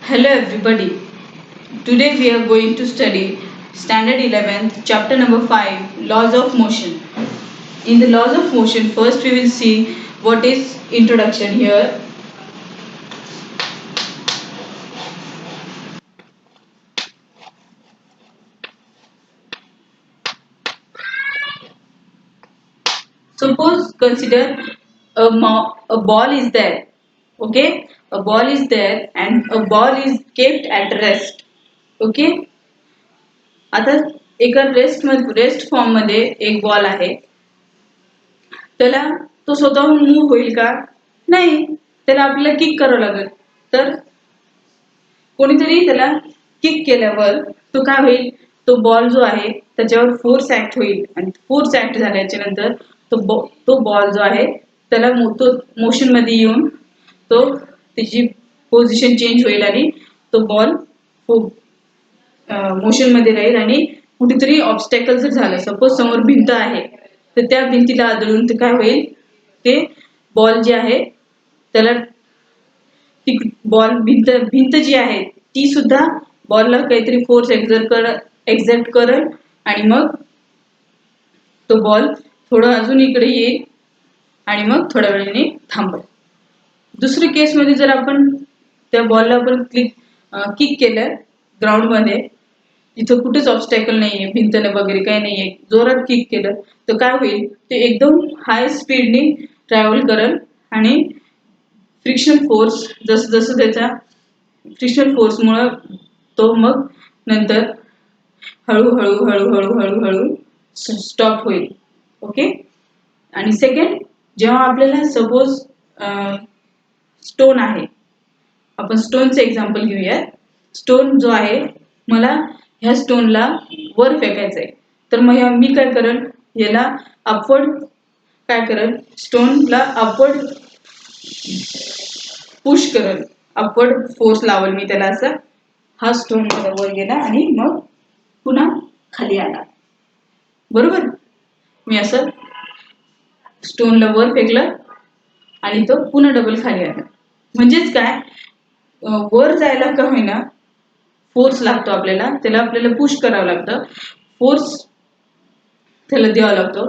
Hello everybody. Today we are going to study Standard 11th, chapter number 5, Laws of Motion. In the laws of motion, first we will see what is introduction here. Suppose consider a ball is there. Okay? A ball is there and a ball is kept at rest. Okay? आता एका rest form मध्ये एक ball आहे. त्याला तो स्वतःहून move होईल का? नाही. त्याला आपल्याला किक करावं लागेल. तर कोणीतरी त्याला किक केल्यावर तो काय होईल? तो बॉल जो आहे त्याच्यावर फोर्स ऍक्ट होईल आणि फोर्स ऍक्ट झाल्याच्या नंतर तो बॉल जो आहे त्याला तो मोशन मध्ये येऊन तो त्याची पोझिशन चेंज होईल आणि तो बॉल मोशन मध्ये राहील आणि कुठेतरी ऑब्स्टॅकल जर झालं, सपोज समोर भिंत आहे तर त्या भिंतीला आदळून ते काय होईल? ते बॉल जे आहे त्याला ती भिंत जी आहे ती सुद्धा बॉलला काहीतरी फोर्स एक्झर्ट करल आणि मग तो बॉल थोडं अजून इकडे येईल आणि मग थोड्या वेळाने थांबेल. दुसऱ्या केसमध्ये जर आपण त्या बॉलला आपण किक केलं ग्राउंड मध्ये, तिथं कुठेच ऑब्स्टॅकल नाहीये, भिंतने वगैरे काही नाहीये, जोरात किक केलं तर काय होईल? ते एकदम हाय स्पीडने ट्रॅव्हल करल आणि फ्रिक्शन फोर्स जसं त्याचा फ्रिक्शन फोर्समुळे तो मग नंतर हळूहळू हळूहळू हळूहळू स्टॉप होईल. ओके. आणि सेकंड, जेव्हा आपल्याला सपोज स्टोन आहे, आपण स्टोनचं एक्झाम्पल घेऊया. स्टोन जो आहे मला ह्या स्टोनला वर फेकायचं आहे, तर मग मी काय करेल? याला अपवर्ड काय करेल? स्टोनला अपवर्ड पुश करेल, अपवर्ड फोर्स लावेल मी त्याला. असं हा स्टोन मला वर गेला आणि मग पुन्हा खाली आला. बरोबर? मी असं स्टोनला वर फेकलं आणि तो पुन्हा डबल खाली आला. म्हणजेच काय? वर जायला का होईना फोर्स लागतो आपल्याला, त्याला आपल्याला पुश करावं लागतं, फोर्स त्याला द्यावा लागतो.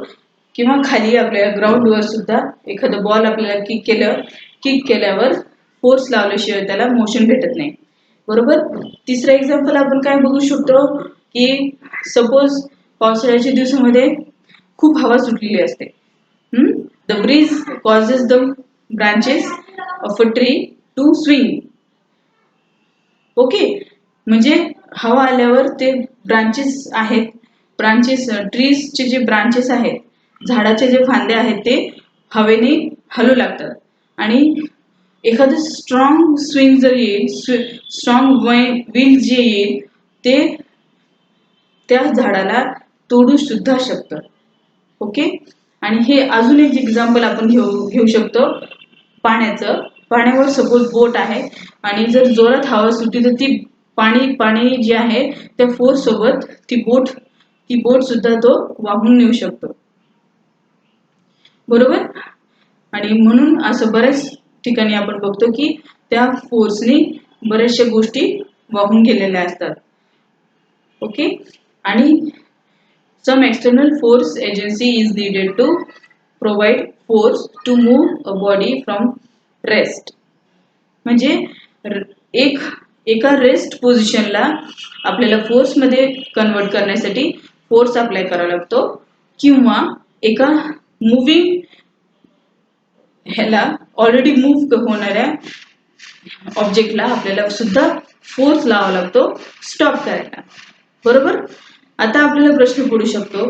किंवा खाली आपल्याला ग्राउंडवर सुद्धा एखादं बॉल आपल्याला किक केल्यावर फोर्स लावल्याशिवाय त्याला मोशन भेटत नाही. बरोबर? तिसरं एक्झाम्पल आपण काय बघू शकतो की सपोज पावसाळ्याच्या दिवसामध्ये खूप हवा सुटलेली असते. The breeze causes the branches of a tree to swing. Okay. म्हणजे हवा आल्यावर ते ट्रीजचे जे ब्रांचेस आहेत, झाडाचे जे फांदे आहेत ते हवेने हलू लागतात आणि एखादं स्ट्रॉंग स्विंग जर येईल, स्ट्रॉंग विंड जे येईल ते त्या झाडाला तोडू सुद्धा शकतं. ओके. आणि हे अजून एक एक्झाम्पल आपण घेऊ शकतो पाण्याचं. पाण्यावर सपोज बोट आहे आणि जर जोरात हवा सुटली तर ती पाणी जे आहे त्या फोर्स सोबत ती बोट सुद्धा तो वाहून नेऊ शकतो. बरोबर? आणि म्हणून असं बऱ्याच ठिकाणी आपण बघतो की त्या फोर्सने बऱ्याचशा गोष्टी वाहून गेलेल्या असतात. ओके. आणि some external force agency is needed to provide force to move a body from rest. म्हणजे एका रेस्ट पोझिशनला आपल्याला फोर्स मध्ये कन्वर्ट करण्यासाठी फोर्स अप्लाय करावा लागतो, किंवा एका मुव्हिंग ह्याला ऑलरेडी मूव्ह होणाऱ्या ऑब्जेक्टला आपल्याला सुद्धा फोर्स लावावा लागतो स्टॉप करायला. बरोबर? आता आपल्याला प्रश्न पडू शकतो,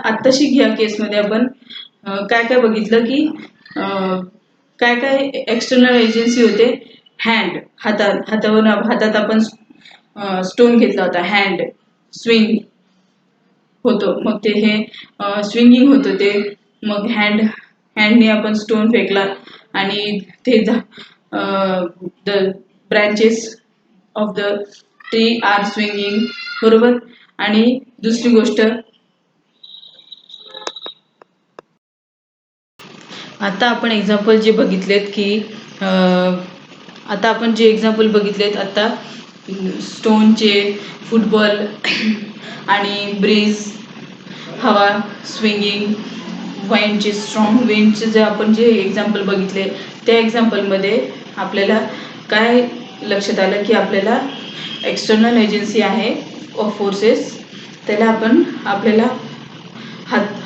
आताशी ह्या केसमध्ये आपण काय काय बघितलं की काय एक्सटर्नल एजन्सी होते. हातात आपण स्टोन घेतला होता, हँड स्विंग होतो, मग ते हे स्विंगिंग होतं ते, मग हँडने आपण स्टोन फेकला आणि ते the branches of the tree are swinging. बरोबर? आणि दुसरी गोष्ट, आता आपण एक्झाम्पल जे बघितलेत की आता आपण जे एक्झाम्पल बघितलेत आता स्टोनचे, फुटबॉल आणि ब्रीज, हवा, स्विंगिंग, वाईनचे, स्ट्रॉंग विंडचे जे आपण जे एक्झाम्पल बघितले त्या एक्झाम्पलमध्ये आपल्याला काय लक्षात आलं की आपल्याला एक्सटर्नल एजन्सी आहे ऑफ फोर्सेस, त्याला आपल्याला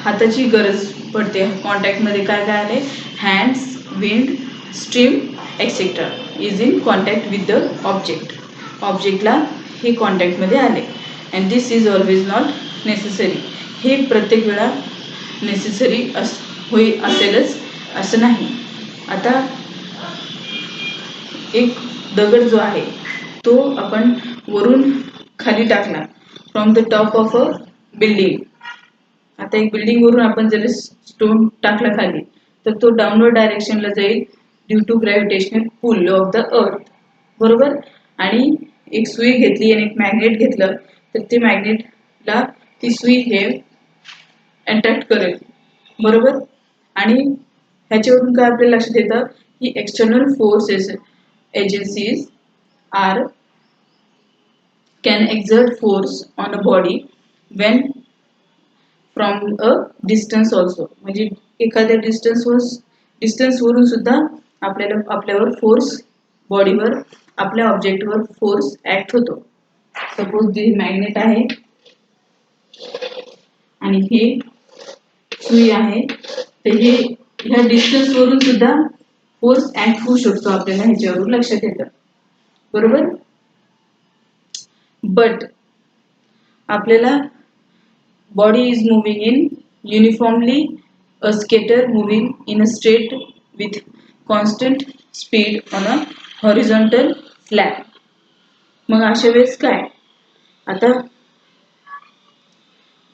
हाताची गरज पडते. कॉन्टॅक्टमध्ये काय काय आले, hands, wind, stream etcetera is in contact with the ऑब्जेक्टला हे कॉन्टॅक्टमध्ये आले. And this is always not necessary, हे प्रत्येक वेळा नेसेसरी असेलच असं नाही. आता एक दगड जो आहे तो आपण वरून खाली टाकला, from the top of a building. आता एक बिल्डिंग वरून आपण जर स्टोन टाकला खाली तर तो डाऊनवर्ड डायरेक्शनला जाईल due to gravitational pull of the earth, बरोबर. आणि एक सुई घेतली आणि एक मॅग्नेट घेतलं तर ते मॅग्नेटला ती सुई हे अट्रॅक्ट करेल, बरोबर. आणि ह्याच्यावरून काय आपल्याला लक्षात येतं की external forces agencies are can exert force on a body when from a distance also. म्हणजे एखाद्या डिस्टन्सवरून सुद्धा आपल्यावर फोर्स, बॉडीवर, आपल्या ऑब्जेक्टवर फोर्स ऍक्ट होतो. सपोज जी मॅग्नेट आहे आणि हे सुई आहे तर हे ह्या डिस्टन्सवरून सुद्धा फोर्स ऍक्ट होऊ शकतो, आपल्याला ह्याच्यावरून लक्षात येतं, बरोबर. बट आपल्याला body is moving in uniformly, a skater moving in a straight with constant speed on a horizontal flat. मग अशा वेळेस काय, आता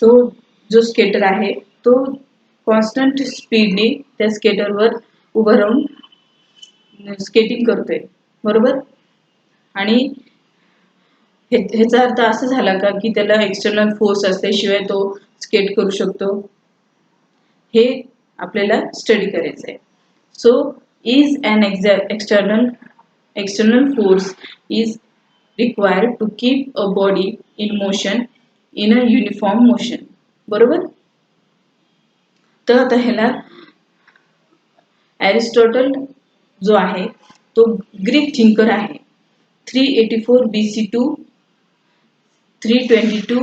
तो जो स्केटर आहे तो कॉन्स्टंट स्पीडने त्या स्केटरवर उभं राहून स्केटिंग करतोय, बरोबर. आणि ह्याचा अर्थ असं झाला का की त्याला एक्सटर्नल फोर्स असल्याशिवाय तो स्केट करू शकतो, हे आपल्याला स्टडी करायचं आहे. So is an external force is required to keep a body in motion in a uniform motion, बरोबर. तर आता ह्याला एरिस्टॉटल जो आहे तो ग्रीक थिंकर आहे. 384 BC टू 322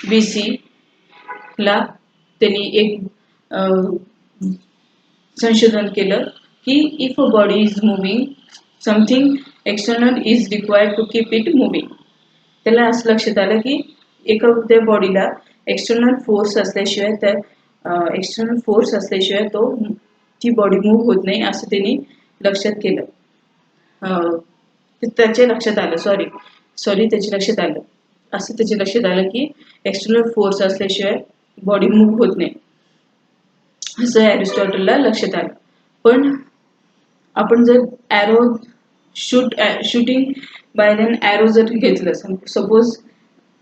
BC ला त्यांनी एक संशोधन केलं की if a body is moving something external is required to keep it moving. त्याला असं लक्षात आलं की त्या बॉडीला एक्सटर्नल फोर्स असल्याशिवाय ती बॉडी मूव्ह होत नाही असं त्यांनी लक्षात केलं. त्याच्या लक्षात आलं की एक्सटर्नल फोर्स असल्याशिवाय बॉडी मूव्ह होत नाही असं एरिस्टॉटलला लक्षात आलं. पण आपण जर शूटिंग बाय एन ॲरो जर घेतलं, सपोज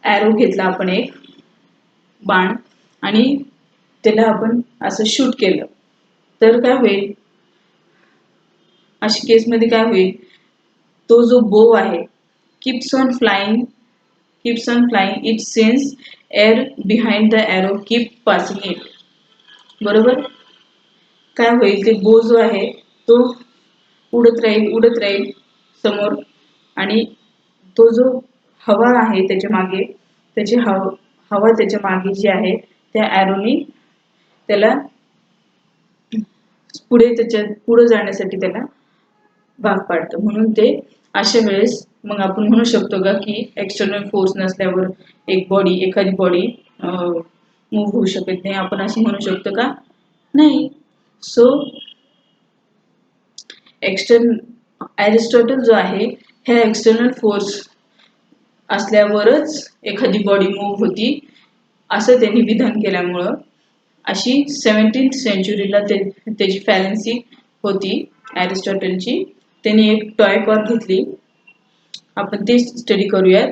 ॲरो घेतला आपण एक बाण आणि त्याला आपण असं शूट केलं तर काय होईल, अशा केसमध्ये काय होईल, तो जो बो आहे keeps on flying it since air behind the arrow keep passing it, बरोबर. काय होईल, ते बो जो आहे तो उडत राहील समोर आणि तो जो हवा आहे हवा त्याच्या मागे जी आहे त्या ॲरोनी त्याला पुढे जाण्यासाठी त्याला भाग पाडतं. म्हणून ते अशा वेळेस मग आपण म्हणू शकतो का की एक्सटर्नल फोर्स नसल्यावर एखादी बॉडी मूव्ह होऊ शकत नाही, आपण असे म्हणू शकतो का, नाही. सो एरिस्टॉटल जो आहे ह्या एक्सटर्नल फोर्स असल्यावरच एखादी बॉडी मूव्ह होती असं त्यांनी विधान केल्यामुळं अशी 17th सेंचुरीला त्याची फॅलन्सी होती एरिस्टॉटलची. त्यांनी एक टॉय कार घेतली, आपण ते स्टडी करूयात.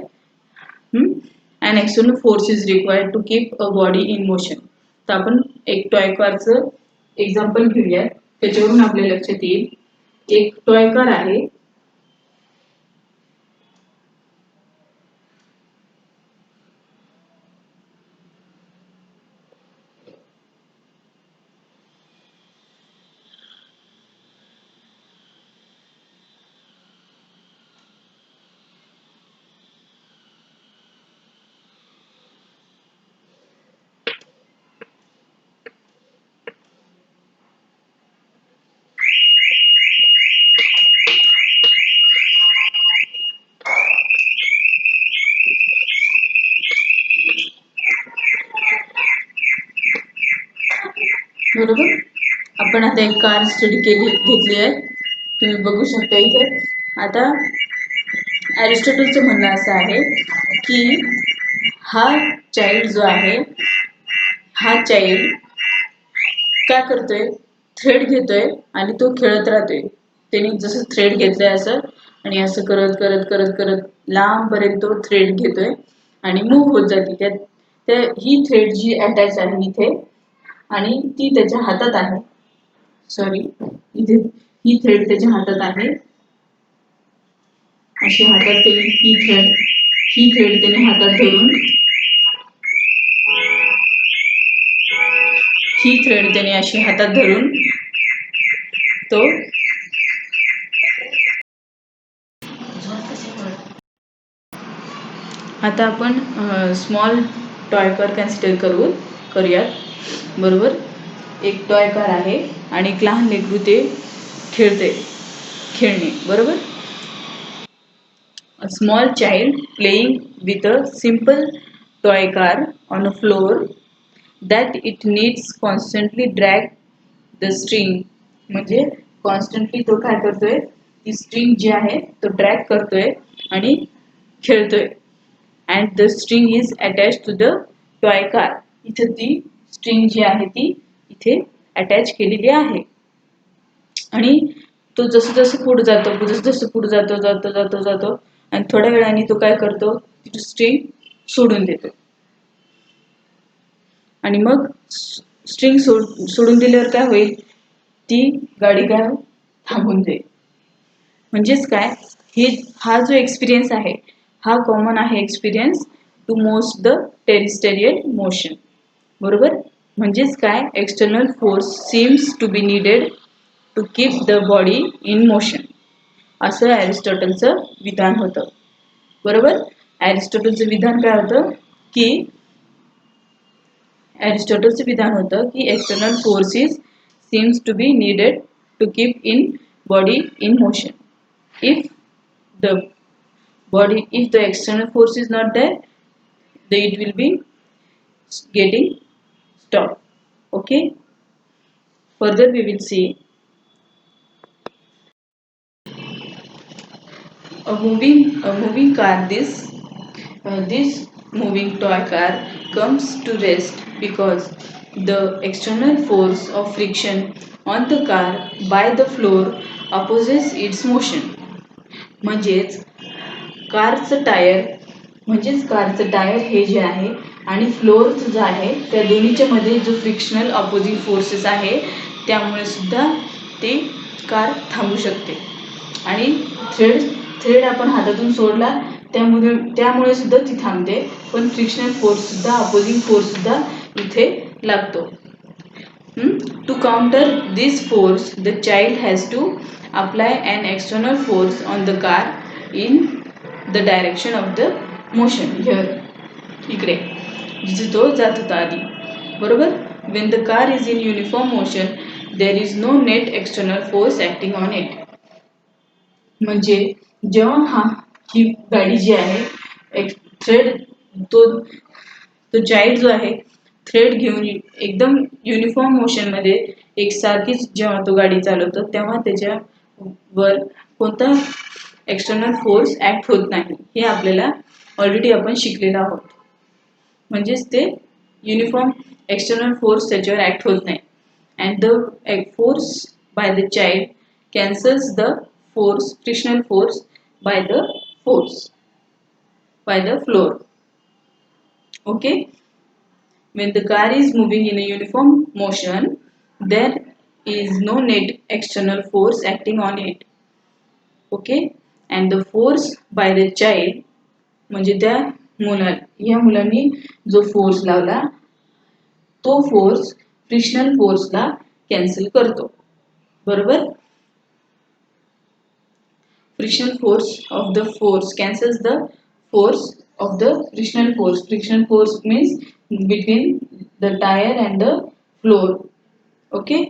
An external force is required to keep a body in motion. तर आपण एक टॉय कारचं एक्झाम्पल घेऊयात, त्याच्यावरून आपल्या लक्षात येईल. एक टॉय कार आहे बरोबर. आपण आता एक कार स्टडी घेतली आहे, तुम्ही बघू शकता इथे. आता अरिस्टॉटलचं म्हणणं असं आहे की हा चाइल्ड जो आहे, हा चाइल्ड काय करतोय, थ्रेड घेतोय आणि तो खेळत राहतोय. त्याने जसं थ्रेड घेतलंय असं आणि असं करत करत करत करत लांबपर्यंत तो थ्रेड घेतोय आणि मूव्ह होत जाते. त्या ही थ्रेड जी अटॅच आहे इथे आणि ती त्याच्या हातात आहे. सॉरी, इथे ही थ्रेड त्याच्या हातात आहे. अशी हातात त्याने ही थ्रेड त्याने हातात धरून ही थ्रेड त्याने अशी हातात धरून तो आता आपण स्मॉल टॉय कार कन्सिडर करूयात. बरोबर. एक टॉय कार आहे आणि एक लहान लेकरू ते खेळणे. बरोबर. A small child playing with a simple toy car on a floor that it needs constantly drag the string. म्हणजे कॉन्स्टंटली तो काय करतोय, ती स्ट्रिंग जी आहे तो ड्रॅग करतोय आणि खेळतोय. And the string is attach to the toy car. इथे ती स्ट्रिंग जी आहे ती इथे अटॅच केलेली आहे. आणि तो जसं जसं पुढे जातो आणि थोड्या वेळाने तो काय करतो, ती स्ट्रिंग सोडून देतो. आणि मग स्ट्रिंग सोडून दिल्यावर काय होईल, ती गाडी काय थांबून जाईल. म्हणजेच काय, हा जो एक्सपिरियन्स आहे हा कॉमन आहे experience to most the terrestrial motion. बरोबर. म्हणजेच काय, external force seems to be needed to keep the body in motion. असं अरिस्टॉटलचं विधान होतं. बरोबर. अरिस्टॉटलचं विधान काय होतं की external forces seems to be needed to keep in body in motion. If the if the external force is not there, then it will be getting stopped. Okay. Further we will see a moving car. This moving toy car comes to rest because the external force of friction on the car by the floor opposes its motion. म्हणजेच कारचं tyre हे जे आहे आणि floor जो आहे त्या दोन्हीच्या मध्ये जो फ्रिक्शनल अपोजिंग फोर्सेस आहे त्यामुळे सुद्धा ते कार थांबू शकते. आणि थ्रेड आपण हातातून सोडला त्यामुळे सुद्धा ती थांबते. पण फ्रिक्शनल फोर्स सुद्धा, अपोजिंग फोर्स सुद्धा इथे लागतो. To counter this force the child has to apply an external force on the car in the direction of the motion. इकडे जिथे तो जात होता आधी. बरोबर. When the car is in uniform motion there is no net external force acting on it. म्हणजे जेव्हा ही गाडी जी आहे तो चाइल्ड जो आहे थ्रेड घेऊन एकदम युनिफॉर्म मोशन मध्ये एकसारखीच जेव्हा तो गाडी चालवतो तेव्हा त्याच्यावर कोणता एक्सटर्नल फोर्स ऍक्ट होत नाही. हे आपल्याला ऑलरेडी आपण शिकलेलो आहोत. म्हणजेच ते युनिफॉर्म एक्सटर्नल फोर्स त्याच्यावर ऍक्ट होत नाही. And the force by the child cancels the frictional force by the floor. Okay. When the car is moving in a uniform motion, there is no net external force acting on it. Okay. And the force by the child, म्हणजे या मुलांनी जो force लावला तो force frictional फोर्सला cancel करतो. बरोबर. Frictional force of the force cancels the force of the frictional force. Frictional force means between the tire and the floor. Okay.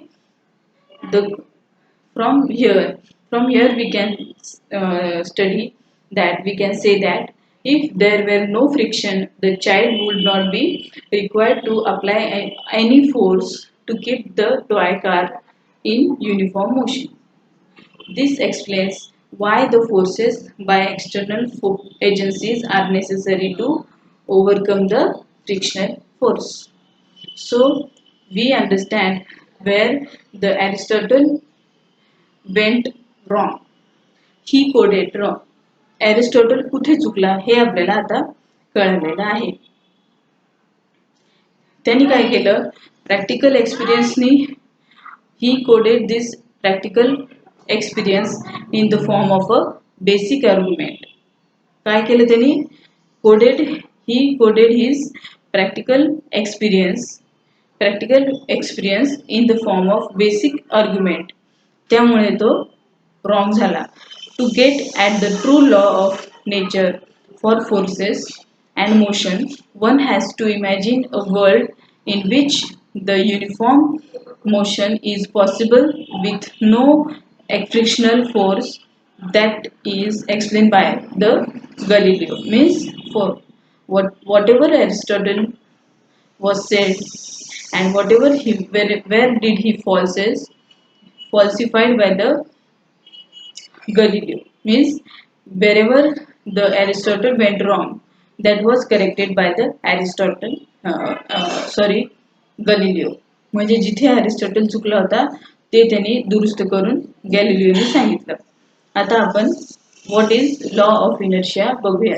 From here we can study that we can say that if there were no friction, the child would not be required to apply any force to keep the toy car in uniform motion. This explains why the forces by external agencies are necessary to overcome the frictional force. So we understand where the Aristotle went wrong. He coded wrong. Aristotle कुठे चुकला हे आपल्याला आता कळलेलं आहे. त्यांनी काय केलं, practical एक्सपिरियन्सनी he coded this practical experience in the form of a basic argument. काय केलं त्यांनी, he coded his practical experience in the form of basic argument. त्यामुळे तो wrong झाला. To get at the true law of nature for forces and motion, one has to imagine a world in which the uniform motion is possible with no frictional force. That is explained by the Galileo. Means for whatever Aristotle was said and whatever where did he falsified by the Galileo. Means wherever the Aristotle went wrong, that was corrected by the Galileo. म्हणजे जिथे Aristotle चुकला होता ते त्यांनी दुरुस्त करून गॅलिलिओने सांगितलं. आता आपण what is law of inertia बघूया.